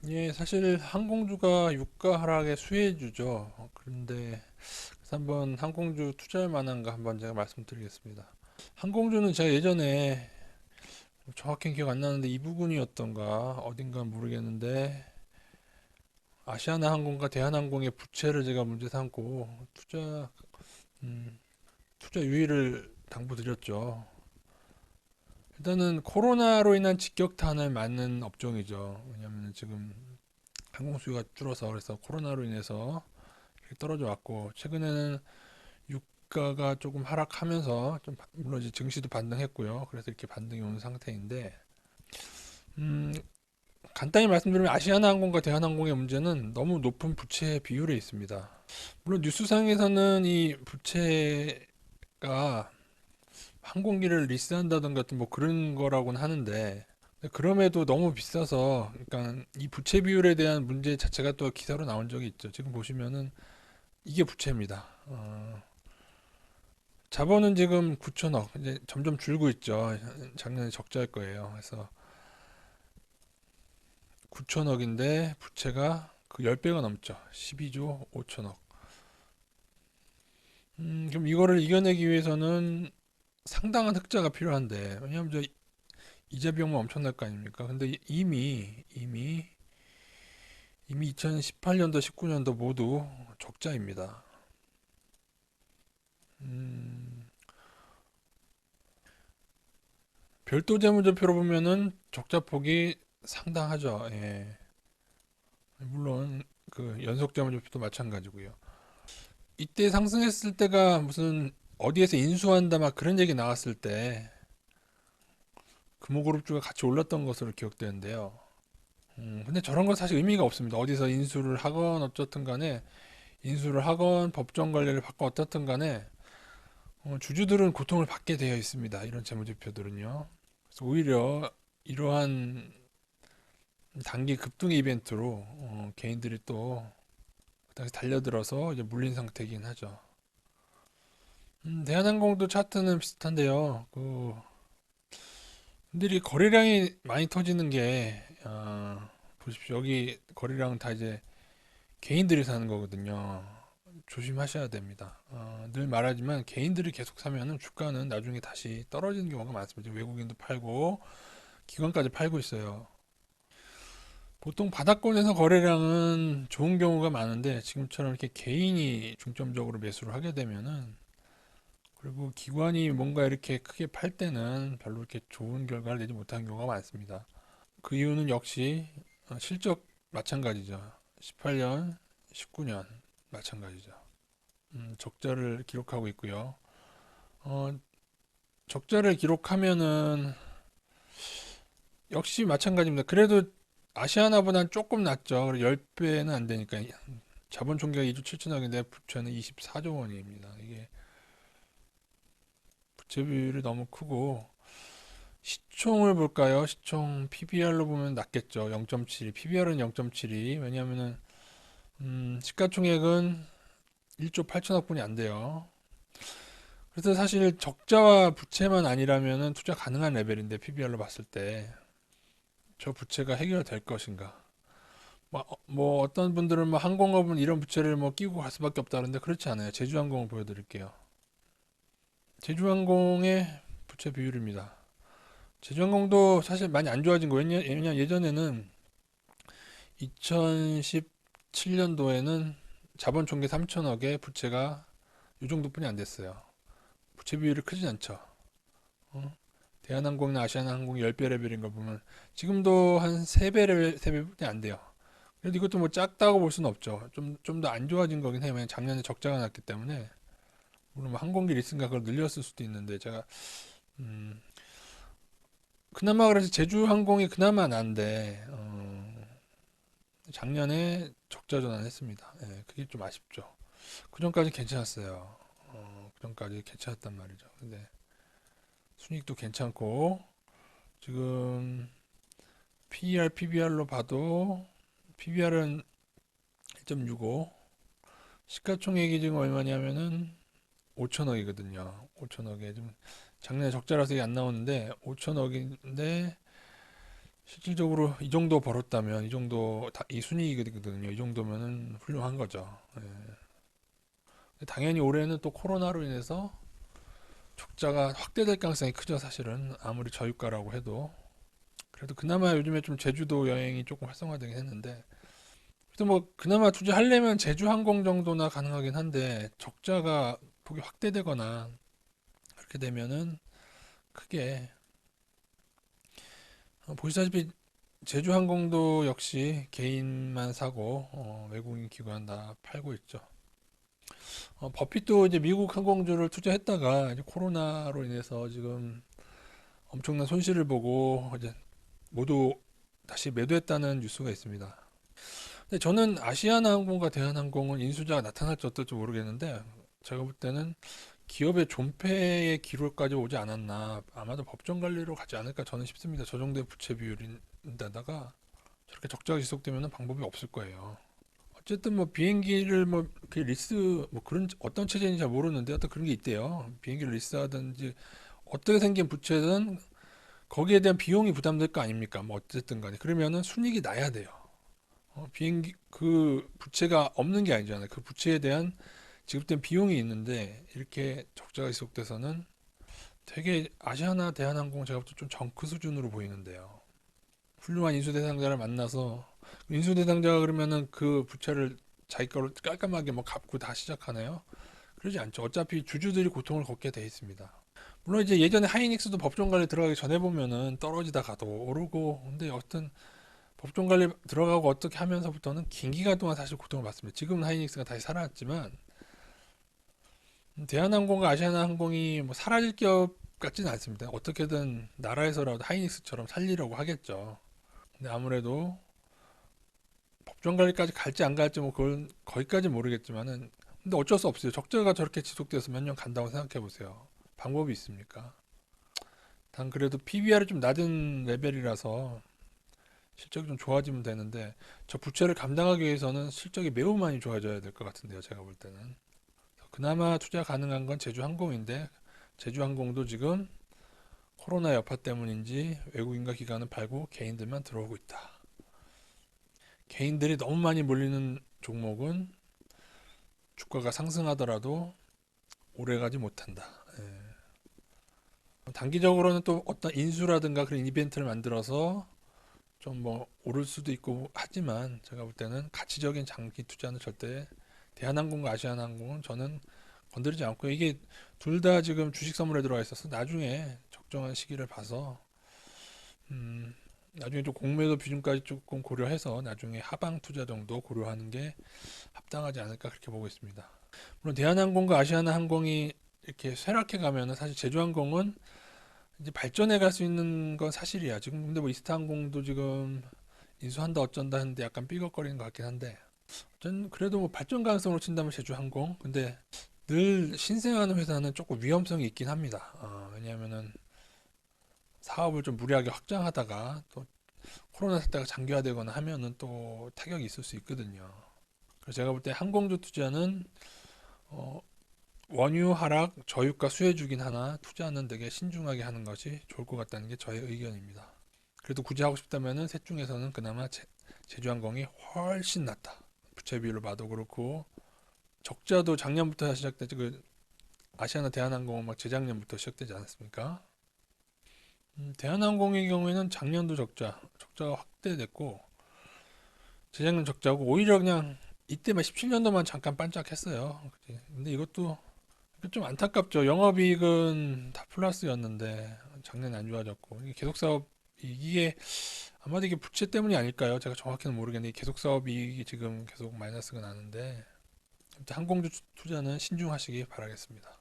예, 사실 항공주가 유가 하락의 수혜주죠. 그런데 그래서 한번 항공주 투자할 만한가 한번 제가 말씀드리겠습니다. 항공주는 제가 예전에 정확히 기억 안 나는데 이 부분이었던가 어딘가 모르겠는데 아시아나 항공과 대한항공의 부채를 제가 문제 삼고 음, 투자 유의를 당부드렸죠. 일단은 코로나로 인한 직격탄을 맞는 업종이죠. 왜냐하면 지금 항공 수요가 줄어서 그래서 코로나로 인해서 이렇게 떨어져 왔고 최근에는 유가가 조금 하락하면서 좀 물론 이제 증시도 반등했고요. 그래서 이렇게 반등이 온 상태인데 음, 간단히 말씀드리면 아시아나항공과 대한항공의 문제는 너무 높은 부채 비율에 있습니다. 물론 뉴스상에서는 이 부채가 항공기를 리스한다든가 뭐 그런 거라고는 하는데 그럼에도 너무 비싸서 그러니까 이 부채 비율에 대한 문제 자체가 또 기사로 나온 적이 있죠. 지금 보시면은 이게 부채입니다. 자본은 지금 9천억 이제 점점 줄고 있죠. 작년에 적자일 거예요. 그래서 9천억인데 부채가 그 10배가 넘죠. 12조 5천억. 그럼 이거를 이겨내기 위해서는 상당한 흑자가 필요한데 왜냐하면 저 이자 비용만 엄청날 거 아닙니까? 근데 이미 2018년도, 19년도 모두 적자입니다. 음, 별도 재무제표로 보면은 적자폭이 상당하죠. 예. 물론 그 연속 재무제표도 마찬가지고요. 이때 상승했을 때가 무슨 어디에서 인수한다 막 그런 얘기 나왔을 때 금호그룹주가 같이 올랐던 것으로 기억되는데요. 근데 저런 건 사실 의미가 없습니다. 어디서 인수를 하건 어쨌든 간에 인수를 하건 법정 관리를 받건 어떻든 간에 주주들은 고통을 받게 되어 있습니다. 이런 재무제표들은요. 그래서 오히려 이러한 단기 급등 이벤트로 개인들이 또 다시 달려들어서 이제 물린 상태이긴 하죠. 대한항공도 차트는 비슷한데요. 그 분들이 거래량이 많이 터지는 게 보십시오. 여기 거래량은 다 이제 개인들이 사는 거거든요. 조심하셔야 됩니다. 늘 말하지만 개인들이 계속 사면은 주가는 나중에 다시 떨어지는 경우가 많습니다. 외국인도 팔고 기관까지 팔고 있어요. 보통 바닥권에서 거래량은 좋은 경우가 많은데 지금처럼 이렇게 개인이 중점적으로 매수를 하게 되면은 그리고 기관이 뭔가 이렇게 크게 팔 때는 별로 이렇게 좋은 결과를 내지 못하는 경우가 많습니다. 그 이유는 역시 실적 마찬가지죠. 18년, 19년 마찬가지죠. 적자를 기록하고 있고요. 어, 적자를 기록하면은 역시 마찬가지입니다. 그래도 아시아나보다는 조금 낫죠. 10배는 안 되니까 자본 총계가 2조 7천억인데 부채는 24조 원입니다. 이게 부채 비율이 너무 크고 시총을 볼까요? 시총 PBR로 보면 낮겠죠. 0.72. PBR은 0.72. 왜냐하면은 시가총액은 1조 8천억 분이 안 돼요. 그래서 사실 적자와 부채만 아니라면은 투자 가능한 레벨인데 PBR로 봤을 때 저 부채가 해결될 것인가? 뭐 어떤 분들은 뭐 항공업은 이런 부채를 뭐 끼고 갈 수밖에 없다는데 그렇지 않아요. 제주항공을 보여드릴게요. 제주항공의 부채 비율입니다. 제주항공도 사실 많이 안 좋아진 거예요. 왜냐 예전에는 2017년도에는 자본 총계 3천억에 부채가 이 정도뿐이 안 됐어요. 부채 비율이 크진 않죠. 어? 대한항공이나 아시아나항공 10배 레벨인 걸 보면 지금도 한 3배 레벨, 3배뿐이 안 돼요. 그래도 이것도 뭐 작다고 볼 수는 없죠. 좀 더 안 좋아진 거긴 해요. 왜냐면 작년에 적자가 났기 때문에. 물론 뭐 항공기 리스인가 그걸 늘렸을 수도 있는데 제가 음, 그나마 그래서 제주항공이 그나마 난데 작년에 적자 전환했습니다. 예, 그게 좀 아쉽죠. 그전까지 괜찮았어요. 그전까지 괜찮았단 말이죠. 근데 순이익도 괜찮고 지금 PER, PBR로 봐도 PBR은 1.65, 시가총액이 지금 얼마냐면은 5천억이거든요. 5천억에 좀 작년에 적자라서 이게 안 나오는데 5천억인데 실질적으로 이 정도 벌었다면 이 정도 이 순이익이거든요. 이 정도면은 훌륭한 거죠. 당연히 올해는 또 코로나로 인해서 적자가 확대될 가능성이 크죠. 사실은 아무리 저유가라고 해도 그래도 그나마 요즘에 좀 제주도 여행이 조금 활성화되긴 했는데 그래도 뭐 그나마 투자하려면 제주항공 정도나 가능하긴 한데 적자가 폭이 확대되거나 그렇게 되면은 크게 보시다시피 제주항공도 역시 개인만 사고 외국인 기관 다 팔고 있죠. 버핏도 이제 미국 항공주를 투자했다가 이제 코로나로 인해서 지금 엄청난 손실을 보고 이제 모두 다시 매도했다는 뉴스가 있습니다. 근데 저는 아시아나항공과 대한항공은 인수자가 나타날지 어떨지 모르겠는데 제가 볼 때는 기업의 존폐의 기로까지 오지 않았나 아마도 법정 관리로 가지 않을까 저는 싶습니다. 저 정도의 부채 비율인데다가 저렇게 적자가 지속되면 방법이 없을 거예요. 어쨌든 뭐 비행기를 뭐 그 리스 뭐 그런 어떤 체제인지 잘 모르는데 어떤 그런 게 있대요. 비행기를 리스하든지 어떻게 생긴 부채든 거기에 대한 비용이 부담될 거 아닙니까? 뭐 어쨌든 간에 그러면은 순이익이 나야 돼요. 비행기 그 부채가 없는 게 아니잖아요. 그 부채에 대한 지급된 비용이 있는데 이렇게 적자가 지속돼서는 되게 아시아나 대한항공 제가 볼 때 좀 정크 수준으로 보이는데요. 훌륭한 인수 대상자를 만나서 인수 대상자가 그러면은 그 부채를 자기 거로 깔끔하게 뭐 갚고 다 시작하나요? 그러지 않죠. 어차피 주주들이 고통을 겪게 돼 있습니다. 물론 이제 예전에 하이닉스도 법정 관리 들어가기 전에 보면은 떨어지다 가도 오르고 근데 어떤 법정 관리 들어가고 어떻게 하면서부터는 긴 기간 동안 사실 고통을 받습니다. 지금은 하이닉스가 다시 살아났지만 대한항공과 아시아나항공이 뭐 사라질 기업 같지는 않습니다. 어떻게든 나라에서라도 하이닉스처럼 살리려고 하겠죠. 근데 아무래도 법정 관리까지 갈지 안 갈지 뭐 그건 거기까지 모르겠지만은 근데 어쩔 수 없어요. 적자가 저렇게 지속돼서 몇 년 간다고 생각해 보세요. 방법이 있습니까? 단 그래도 PBR이 좀 낮은 레벨이라서 실적이 좀 좋아지면 되는데 저 부채를 감당하기 위해서는 실적이 매우 많이 좋아져야 될 것 같은데요. 제가 볼 때는 그나마 투자 가능한 건 제주항공인데 제주항공도 지금 코로나 여파 때문인지 외국인과 기관은 팔고 개인들만 들어오고 있다. 개인들이 너무 많이 몰리는 종목은 주가가 상승하더라도 오래가지 못한다. 예. 단기적으로는 또 어떤 인수라든가 그런 이벤트를 만들어서 좀 뭐 오를 수도 있고 하지만 제가 볼 때는 가치적인 장기 투자는 절대 대한항공과 아시아나항공은 저는 건드리지 않고 이게 둘 다 지금 주식 선물에 들어가 있어서 나중에 적정한 시기를 봐서 나중에 좀 공매도 비중까지 조금 고려해서 나중에 하방 투자 정도 고려하는 게 합당하지 않을까 그렇게 보고 있습니다. 물론 대한항공과 아시아나항공이 이렇게 쇠락해 가면은 사실 제주항공은 이제 발전해 갈 수 있는 건 사실이야. 지금 근데 뭐 이스타항공도 지금 인수한다 어쩐다 하는데 약간 삐걱거리는 것 같긴 한데 전 그래도 뭐 발전 가능성으로 친다면 제주항공 근데 늘 신생하는 회사는 조금 위험성이 있긴 합니다. 왜냐하면은 사업을 좀 무리하게 확장하다가 또 코로나 사태가 장기화되거나 하면은 또 타격이 있을 수 있거든요. 그래서 제가 볼 때 항공주 투자는 어, 원유 하락, 저유가 수혜주긴 하나 투자는 되게 신중하게 하는 것이 좋을 것 같다는 게 저의 의견입니다. 그래도 굳이 하고 싶다면은 셋 중에서는 그나마 제주항공이 훨씬 낫다. 부채 비율로 봐도 그렇고 적자도 작년부터 시작되지 그 아시아나 대한항공은 막 재작년부터 시작되지 않았습니까? 대한항공의 경우에는 작년도 적자가 확대됐고 재작년 적자고 오히려 그냥 이때만 17년도만 잠깐 반짝했어요. 근데 이것도 좀 안타깝죠. 영업이익은 다 플러스였는데 작년에 안 좋아졌고 이게 계속 사업 이게 아마도 이게 부채 때문이 아닐까요? 제가 정확히는 모르겠는데 계속 사업 이익이 지금 계속 마이너스가 나는데 항공주 투자는 신중하시기 바라겠습니다.